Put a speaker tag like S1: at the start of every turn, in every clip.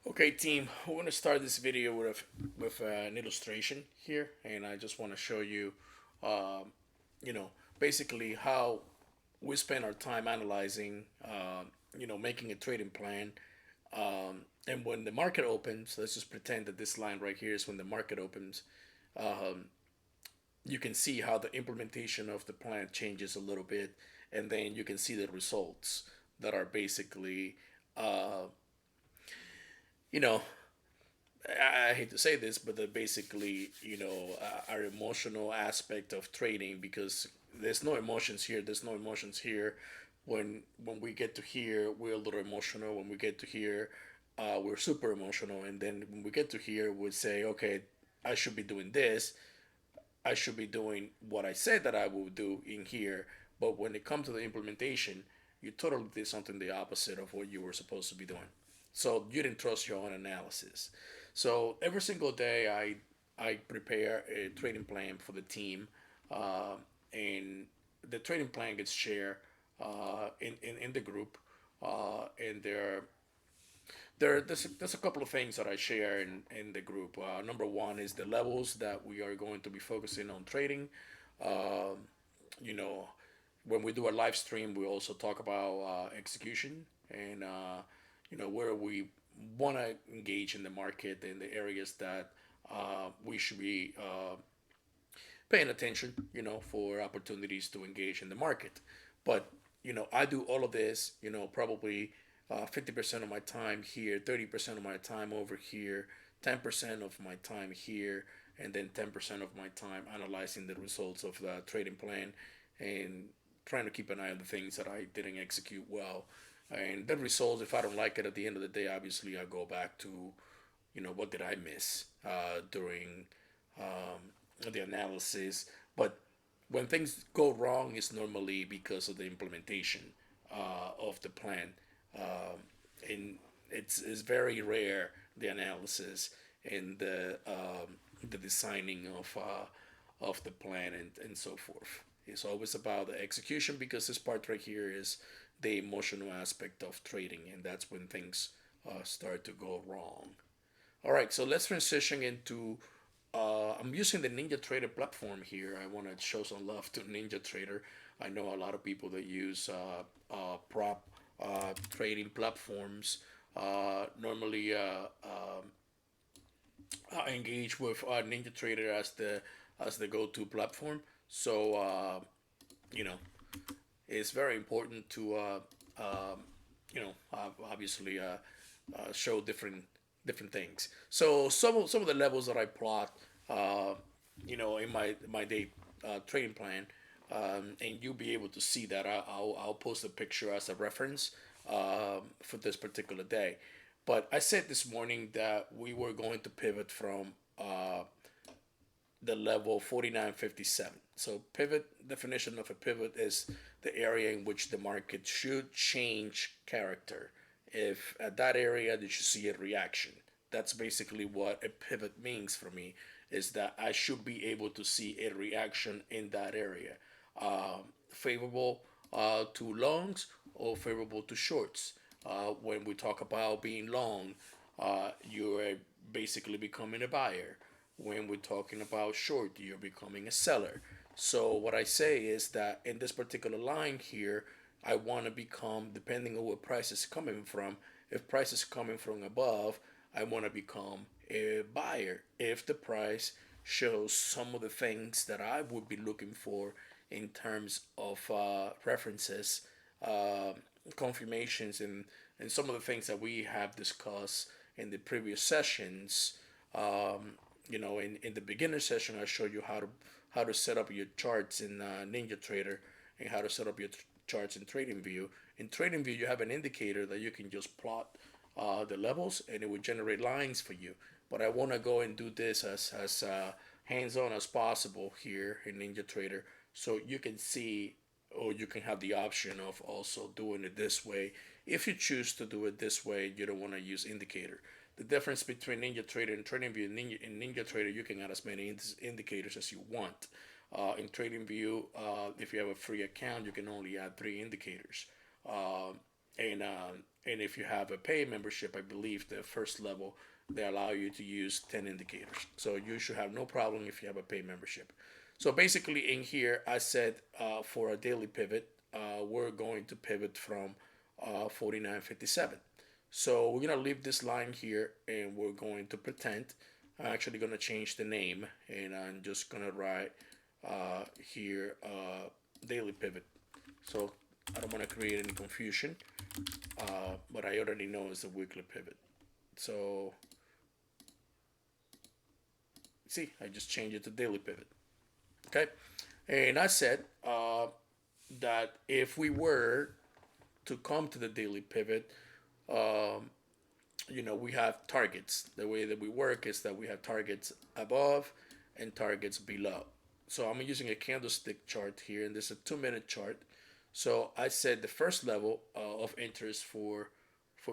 S1: Okay, team, we're going to start this video with an illustration here, and I just want to show you, um, you know, basically how we spend our time analyzing, making a trading plan. And when the market opens, let's just pretend that this line right here is when the market opens. Um, you can see how the implementation of the plan changes a little bit, and then you can see the results that are basically, uh, you know, I hate to say this, but that basically, our emotional aspect of trading, because there's no emotions here. There's no emotions here. When we get to here, we're a little emotional. When we get to here, we're super emotional. And then when we get to here, we say, okay, I should be doing this. I should be doing what I said that I will do in here. But when it comes to the implementation, you totally did something the opposite of what you were supposed to be doing. So you didn't trust your own analysis. So every single day, I prepare a trading plan for the team, uh, and the trading plan gets shared in the group, and there's a couple of things that I share in the group. Number one is the levels that we are going to be focusing on trading. Um, you know, when we do a live stream, we also talk about execution and where we want to engage in the market and the areas that we should be paying attention, for opportunities to engage in the market. But I do all of this, probably 50% of my time here, 30% of my time over here, 10% of my time here, and then 10% of my time analyzing the results of the trading plan and trying to keep an eye on the things that I didn't execute well. And the results, if I don't like it at the end of the day, obviously I go back to, what did I miss during the analysis. But when things go wrong, it's normally because of the implementation of the plan. And it's very rare the analysis and the designing of the plan and so forth. It's always about the execution because this part right here is the emotional aspect of trading, and that's when things start to go wrong. All right, so let's transition into. I'm using the Ninja Trader platform here. I want to show some love to Ninja Trader. I know a lot of people that use prop trading platforms. Normally, I engage with Ninja Trader as the go-to platform. So you know, it's very important to obviously show different things. So some of the levels that I plot, in my day trading plan, and you'll be able to see that. I'll post a picture as a reference for this particular day. But I said this morning that we were going to pivot from the level 4957. So pivot, definition of a pivot is the area in which the market should change character. If at that area did you see a reaction, that's basically what a pivot means for me, is that I should be able to see a reaction in that area, favorable to longs or favorable to shorts. When we talk about being long, you're basically becoming a buyer. When we're talking about short, you're becoming a seller. So what I say is that in this particular line here, I want to become, depending on where price is coming from. If price is coming from above, I want to become a buyer. If the price shows some of the things that I would be looking for in terms of references, uh, confirmations, and some of the things that we have discussed in the previous sessions. In the beginner session, I showed you how to set up your charts in Ninja Trader and how to set up your charts in TradingView. In TradingView, you have an indicator that you can just plot the levels, and it will generate lines for you. But I want to go and do this as hands-on as possible here in Ninja Trader, so you can see, or you can have the option of also doing it this way. If you choose to do it this way, you don't want to use indicator. The difference between Ninja Trader and TradingView, in Ninja Trader, you can add as many indicators as you want. In TradingView, if you have a free account, you can only add 3 indicators. And if you have a pay membership, I believe the first level they allow you to use 10 indicators. So you should have no problem if you have a pay membership. So basically, in here, I said for a daily pivot, we're going to pivot from 49.57. So we're gonna leave this line here, and we're going to pretend. I'm actually gonna change the name, and I'm just gonna write here daily pivot. So I don't want to create any confusion, but I already know it's a weekly pivot. So see, I just changed it to daily pivot. Okay, and I said that if we were to come to the daily pivot, um, we have targets. The way that we work is that we have targets above and targets below. So I'm using a candlestick chart here, and this is a 2-minute chart. So I said the first level of interest for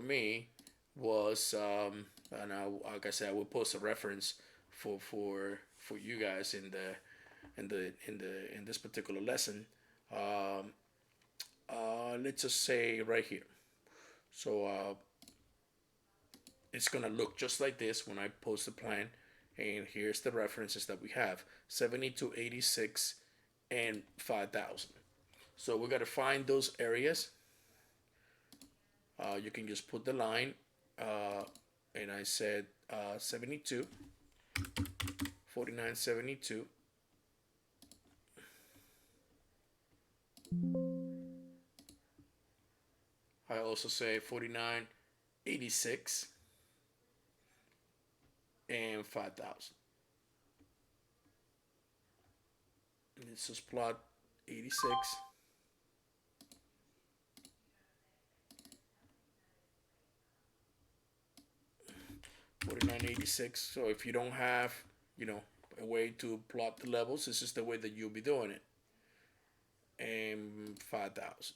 S1: me was, and like I said, I will post a reference for you guys in this particular lesson. Um, let's just say right here. So it's gonna look just like this when I post the plan. And here's the references that we have: 72, 86, and 5,000. So we got to find those areas. You can just put the line, and I said 72, 49, 72. I also say 49, 86, and 5,000. Let's just plot 86. 4986. So if you don't have, you know, a way to plot the levels, this is the way that you'll be doing it. And 5,000.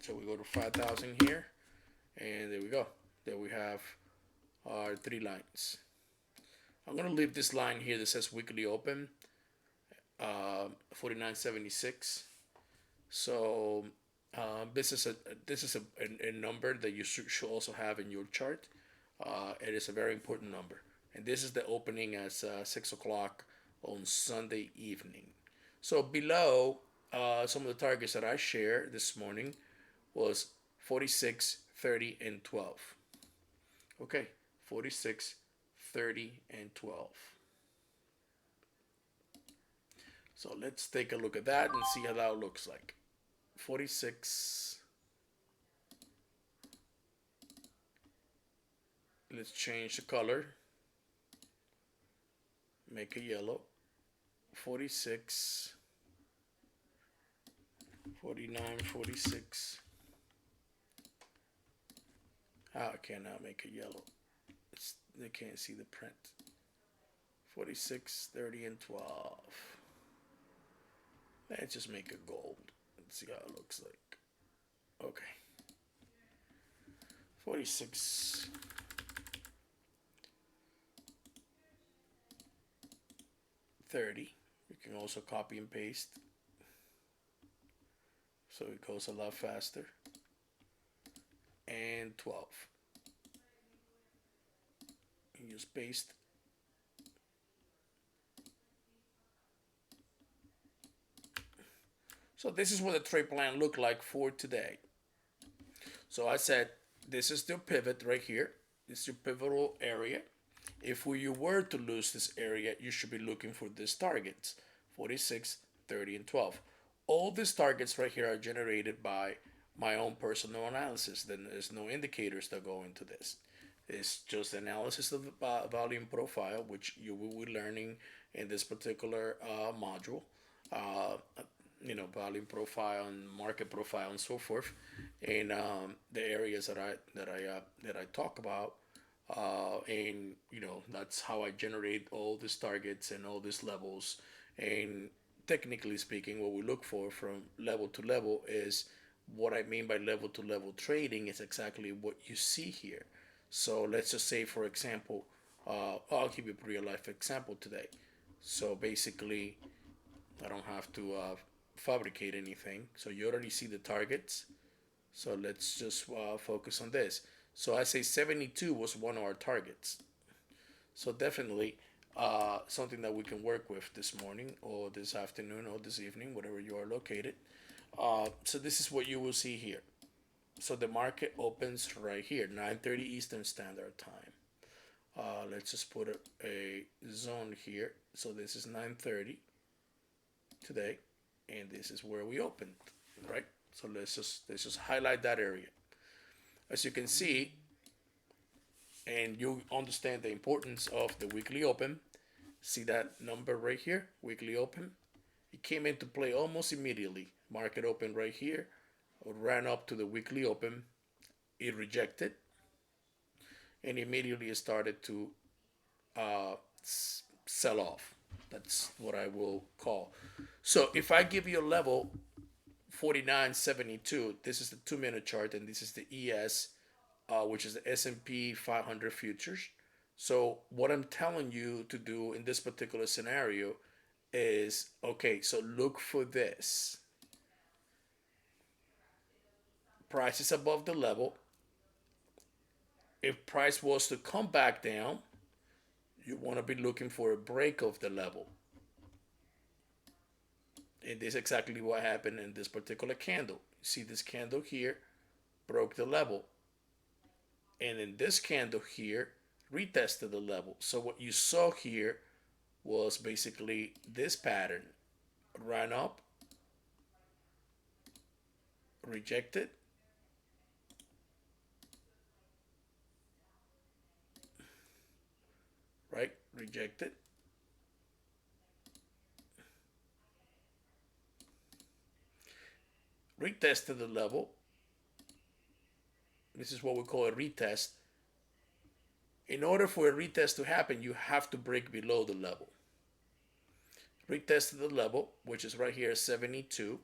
S1: So we go to 5,000 here, and there we go. There we have our 3 lines. I'm gonna leave this line here that says weekly open, 4976. So this is a number that you should also have in your chart. It is a very important number, and this is the opening at 6 o'clock on Sunday evening. So below, some of the targets that I shared this morning was 46, 30, and 12. Okay, 46, 30, and 12. So let's take a look at that and see how that looks like. 46. Let's change the color. Make it yellow. 46. 49, 46. Ah, I cannot make it yellow. They can't see the print. 46, 30, and 12. Let's just make it gold. Let's see how it looks like. Okay. 46. 30. You can also copy and paste, so it goes a lot faster. And 12. You just paste. So this is what the trade plan looked like for today. So I said, this is the pivot right here. This is your pivotal area. If you were to lose this area, you should be looking for these targets: 46, 30, and 12. All these targets right here are generated by my own personal analysis. Then there's no indicators that go into this. It's just analysis of the volume profile, which you will be learning in this particular module. Uh, volume profile and market profile and so forth, and the areas that I talk about, and that's how I generate all these targets and all these levels. And technically speaking, what we look for from level to level is, what I mean by level to level trading is exactly what you see here. So let's just say, for example, I'll give you a real life example today. So basically, I don't have to fabricate anything. So you already see the targets. So let's just focus on this. So I say 72 was one of our targets. So definitely something that we can work with this morning or this afternoon or this evening, whatever you are located. So this is what you will see here. So the market opens right here, 9:30 Eastern Standard Time. Let's just put a zone here. So this is 9:30 today, and this is where we opened, right? So let's just highlight that area. As you can see, and you understand the importance of the weekly open. See that number right here, weekly open. It came into play almost immediately. Market open right here, ran up to the weekly open. It rejected, and immediately it started to uh, sell off. That's what I will call. So if I give you a level 49.72, this is the 2-minute chart, and this is the ES, which is the S&P 500 futures. So what I'm telling you to do in this particular scenario is, okay, so look for this. Price is above the level. If price was to come back down, you want to be looking for a break of the level. And this is exactly what happened in this particular candle. See this candle here broke the level. And in this candle here, retested the level. So what you saw here was basically this pattern. Ran up, rejected, right? Rejected, retested the level. This is what we call a retest. In order for a retest to happen, you have to break below the level. Retested the level, which is right here, 72.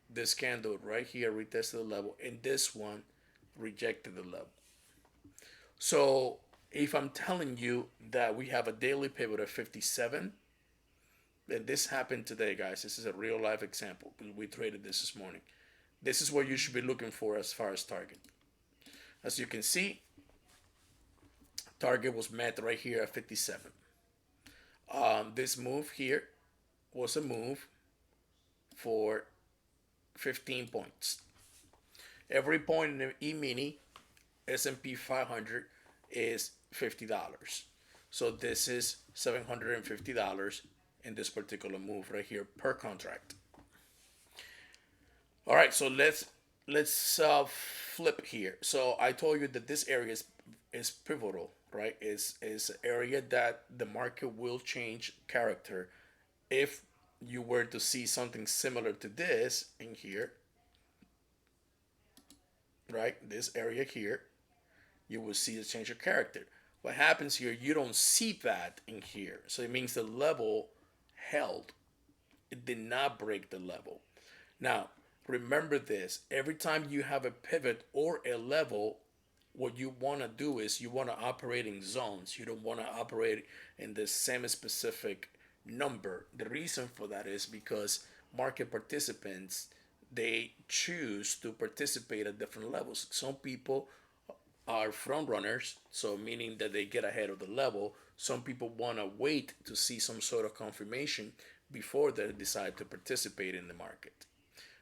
S1: This candle right here retested the level, and this one rejected the level. So if I'm telling you that we have a daily pivot of 57, then this happened today, guys. This is a real life example because we traded this morning. This is what you should be looking for as far as target. As you can see, target was met right here at 57. This move here was a move for 15 points. Every point in the E-mini S&P 500 is $50. So this is $750 in this particular move right here per contract. All right, so let's flip here. So I told you that this area is pivotal, right? Is an area that the market will change character if you were to see something similar to this in here, right? This area here, you will see a change of character. What happens here, you don't see that in here. So it means the level held. It did not break the level. Now, remember this. Every time you have a pivot or a level, what you want to do is you want to operate in zones. You don't want to operate in the same specific number. The reason for that is because market participants, they choose to participate at different levels. Some people are front runners, so meaning that they get ahead of the level. Some people want to wait to see some sort of confirmation before they decide to participate in the market.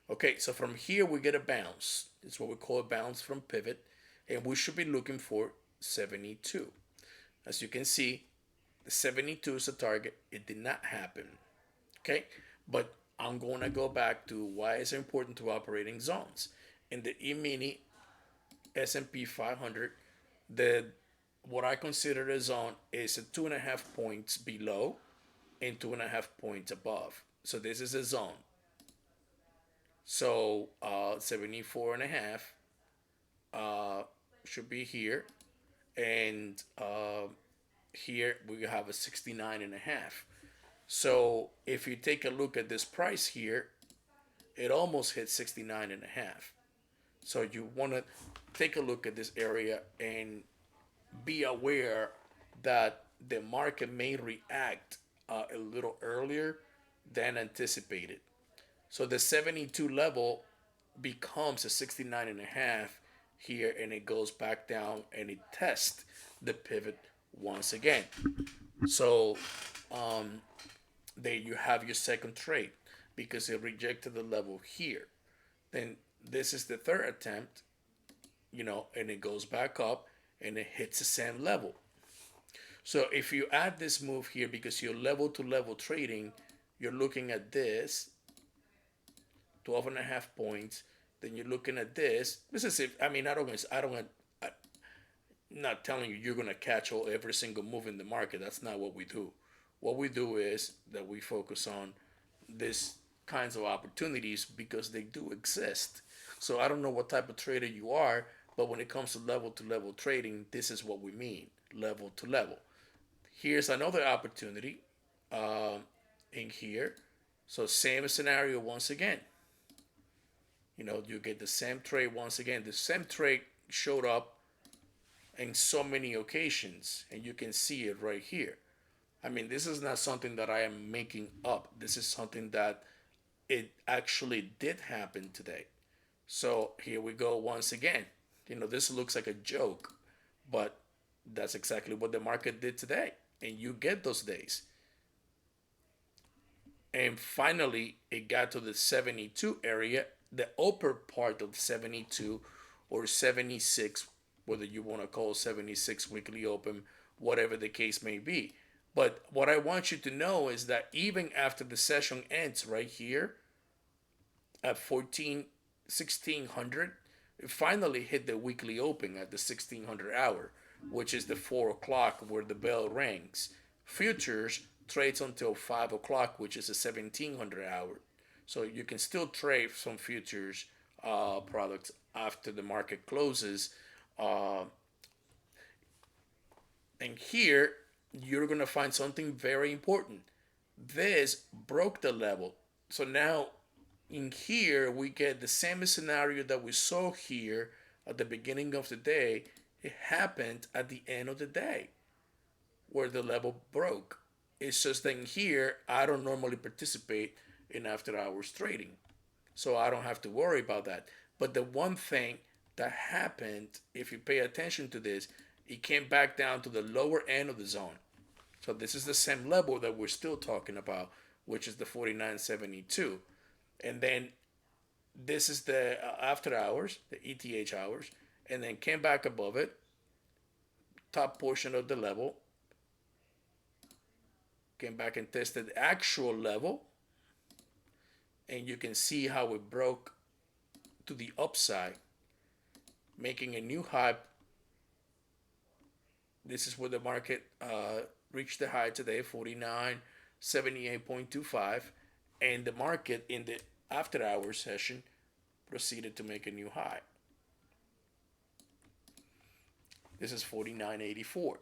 S1: Okay, so from here we get a bounce. It's what we call a bounce from pivot, and we should be looking for 72. As you can see, the 72 is a target. It did not happen. Okay, but I'm going to go back to why it's important to operate in zones. In the E-mini S&P 500, the what I consider a zone is a 2.5 points below and 2.5 points above. So this is a zone. So 74 and a half should be here, and here we have a 69 and a half. So if you take a look at this price here, it almost hit 69 and a half. So you want to take a look at this area and be aware that the market may react a little earlier than anticipated. So the 72 level becomes a 69 and a half here, and it goes back down and it tests the pivot once again. So there you have your second trade because it rejected the level here. Then this is the third attempt, and it goes back up and it hits the same level. So if you add this move here, because you're level to level trading, you're looking at this 12 and a half points. Then you're looking at this. This is if, I mean, I'm not telling you you're going to catch every single move in the market. That's not what we do. What we do is that we focus on this kinds of opportunities because they do exist. So I don't know what type of trader you are, but when it comes to level trading, this is what we mean, level to level. Here's another opportunity in here. So same scenario once again. You get the same trade once again. The same trade showed up in so many occasions, and you can see it right here. I mean, this is not something that I am making up. This is something that it actually did happen today. So here we go once again. This looks like a joke, but that's exactly what the market did today. And you get those days. And finally, it got to the 72 area, the upper part of 72 or 76, whether you want to call 76 weekly open, whatever the case may be. But what I want you to know is that even after the session ends right here at 1600, it finally hit the weekly open at the 1600 hour, which is the 4 o'clock where the bell rings. Futures trades until 5 o'clock, which is a 1700 hour. So you can still trade some futures products after the market closes. And here you're going to find something very important. This broke the level. So now in here we get the same scenario that we saw here at the beginning of the day. It happened at the end of the day where the level broke. It's just that in here I don't normally participate in after hours trading, so I don't have to worry about that. But the one thing that happened, if you pay attention to this, it came back down to the lower end of the zone. So this is the same level that we're still talking about, which is the 49.72. And then this is the after hours, the ETH hours, and then came back above it, top portion of the level, came back and tested the actual level, and you can see how it broke to the upside, making a new high. This is where the market reached the high today, 49.78.25, and the market in the after hours session proceeded to make a new high. This is 49.84.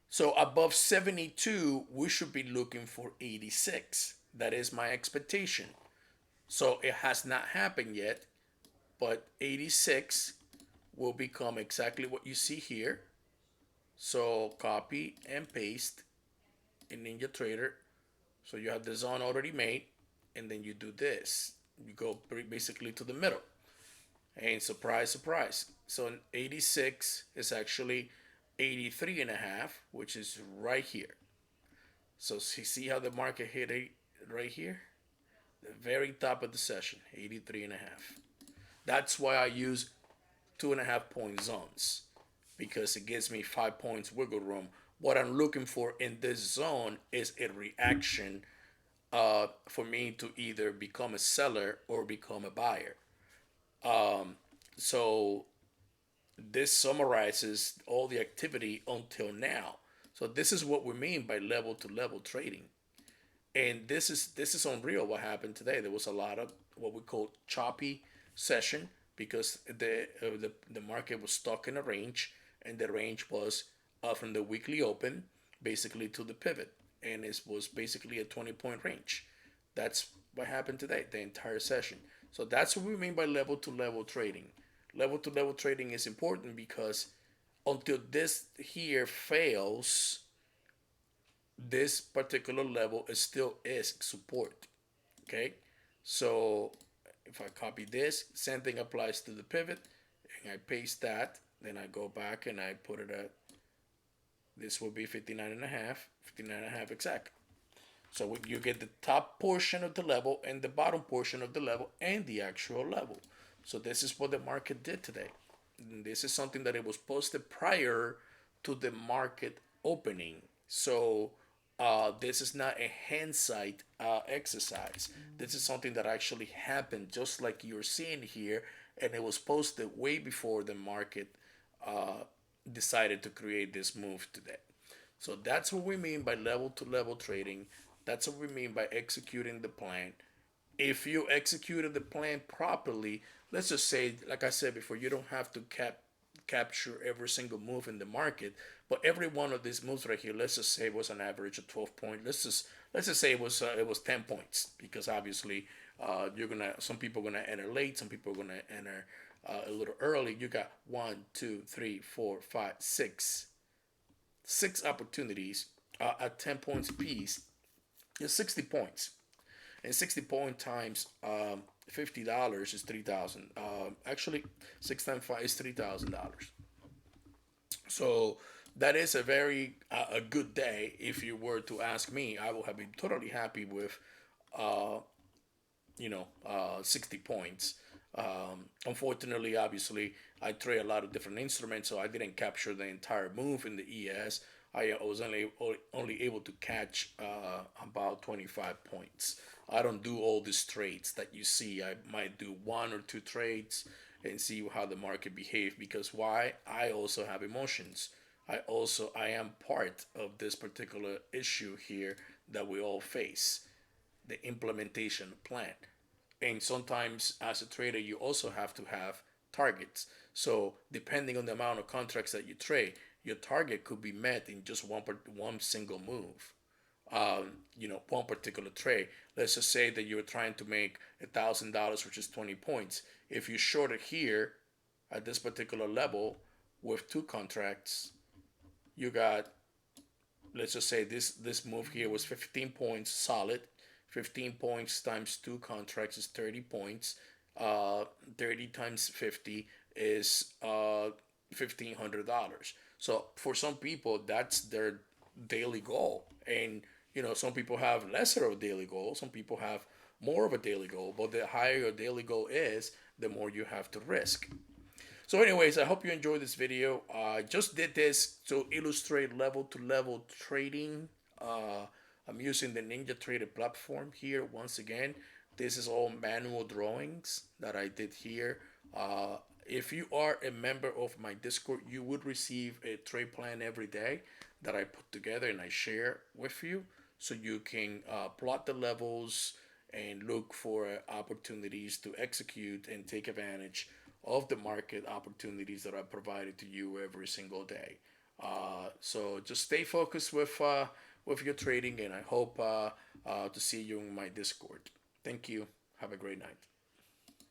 S1: So above 72, we should be looking for 86. That is my expectation. So it has not happened yet, but 86 will become exactly what you see here. So copy and paste in NinjaTrader. So you have the zone already made, and then you do this. You go basically to the middle. And surprise, surprise. So 86 is actually 83 and a half, which is right here. So see how the market hit it right here? The very top of the session, 83 and a half. That's why I use 2.5 point zones, because it gives me 5 points wiggle room. What I'm looking for in this zone is a reaction for me to either become a seller or become a buyer. So this summarizes all the activity until now. So this is what we mean by level to level trading. And this is unreal what happened today. There was a lot of what we call choppy session because the market was stuck in a range, and the range was from the weekly open basically to the pivot, and it was basically a 20-point range. That's what happened today, the entire session. So that's what we mean by level to level trading. Level to level trading is important because until this here fails, this particular level is still is support. Okay, so if I copy this, same thing applies to the pivot, and I paste that. Then I go back and I put it at, this will be 59 and a half, 59 and a half exact. So you get the top portion of the level and the bottom portion of the level and the actual level. So this is what the market did today. And this is something that it was posted prior to the market opening. So this is not a hindsight exercise. This is something that actually happened, just like you're seeing here, and it was posted way before the market uh, decided to create this move today. So that's what we mean by level to level trading. That's what we mean by executing the plan. If you executed the plan properly, let's just say, like I said before, you don't have to capture every single move in the market, but every one of these moves right here, let's just say it was an average of 12 points. Let's just say it was 10 points, because obviously you're gonna some people are gonna enter late, some people are gonna enter a little early. You got one, two, three, four, five, six opportunities at 10 points apiece is 60 points. And 60 point times $50 is 3,000. Actually, 6 times 5 is $3,000. So that is a very a good day. If you were to ask me, I would have been totally happy with uh, 60 points. Unfortunately, obviously, I trade a lot of different instruments, so I didn't capture the entire move in the ES. I was only able to catch about 25 points. I don't do all these trades that you see. I might do one or two trades and see how the market behave, because why? I also have emotions. I am part of this particular issue here that we all face, the implementation plan. And sometimes as a trader, you also have to have targets. So depending on the amount of contracts that you trade, your target could be met in just one single move. One particular trade. Let's just say that you're trying to make $1,000, which is 20 points. If you short it here at this particular level with two contracts, you got, let's just say this move here was 15 points solid. 15 points times two contracts is 30 points. 30 times 50 is $1,500. So for some people, that's their daily goal. And some people have lesser of a daily goal. Some people have more of a daily goal. But the higher your daily goal is, the more you have to risk. So anyways, I hope you enjoyed this video. I just did this to illustrate level to level trading. I'm using the Ninja Trader platform here once again. This is all manual drawings that I did here. If you are a member of my Discord, you would receive a trade plan every day that I put together and I share with you, so you can plot the levels and look for opportunities to execute and take advantage of the market opportunities that are provided to you every single day. So just stay focused with your trading, and I hope to see you in my Discord. Thank you. Have a great night.